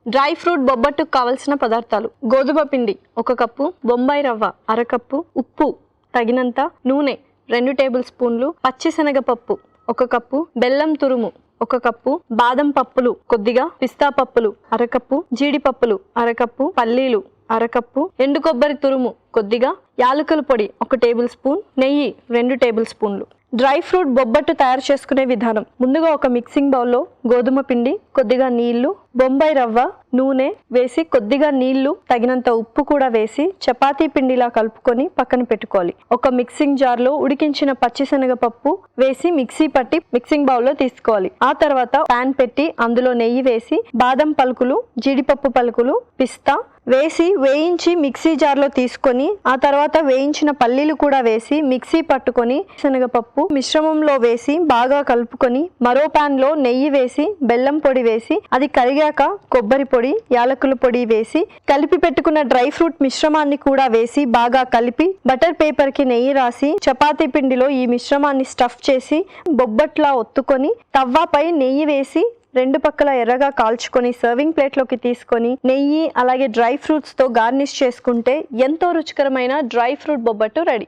Dry fruit బొబ్బట్టుకు కావలసిన పదార్థాలు: గోధుమ పిండి 1 కప్పు, బొంబాయి రవ్వ 1/2 కప్పు, ఉప్పు తగినంత, నూనె 2 టేబుల్ స్పూన్లు, పచ్చిశనగపప్పు 1 కప్పు, బెల్లం తురుము 1 కప్పు, బాదం పప్పులు కొద్దిగా, పిస్తా పప్పులు 1/2 కప్పు, జీడిపప్పులు 1/2 కప్పు, పల్లీలు 1/2 కప్పు, ఎండు కొబ్బరి తురుము కొద్దిగా, యాలకుల పొడి 1 టేబుల్ స్పూన్, నెయ్యి 2 టేబుల్ స్పూన్లు. డ్రై ఫ్రూట్ బొబ్బట్టు తయారు చేసుకునే విధానం: ముందుగా ఒక మిక్సింగ్ బౌల్లో గోధుమ పిండి, కొద్దిగా నీళ్లు, బొంబాయి రవ్వ, నూనె వేసి కొద్దిగా నీళ్లు, తగినంత ఉప్పు కూడా వేసి చపాతీ పిండిలా కలుపుకొని పక్కన పెట్టుకోవాలి. ఒక మిక్సింగ్ జార్లో ఉడికించిన పచ్చిశనగపప్పు వేసి మిక్సీ పట్టి మిక్సింగ్ బౌల్లో తీసుకోవాలి. ఆ తర్వాత పాన్ పెట్టి అందులో నెయ్యి వేసి బాదం పలుకులు, జీడిపప్పు పలుకులు, పిస్తా వేసి వేయించి మిక్సీ జార్లో తీసుకొని ఆ తర్వాత వేయించిన పల్లీలు కూడా వేసి మిక్సీ పట్టుకొని శనగపప్పు మిశ్రమంలో వేసి బాగా కలుపుకొని మరో పాన్ లో నెయ్యి వేసి బెల్లం పొడి వేసి అది కరిగాక కొబ్బరి పొడి, యాలకుల పొడి వేసి కలిపి పెట్టుకున్న డ్రై ఫ్రూట్ మిశ్రమాన్ని కూడా వేసి బాగా కలిపి బటర్ పేపర్ కి నెయ్యి రాసి చపాతీ పిండిలో ఈ మిశ్రమాన్ని స్టఫ్ చేసి బొబ్బట్లా ఒత్తుకొని తవ్వాపై నెయ్యి వేసి 2 పక్కల ఎర్రగా కాల్చుకొని సర్వింగ్ ప్లేట్లోకి తీసుకొని నెయ్యి అలాగే డ్రై ఫ్రూట్స్తో గార్నిష్ చేసుకుంటే ఎంతో రుచికరమైన డ్రై ఫ్రూట్ బొబ్బట్టు రెడీ.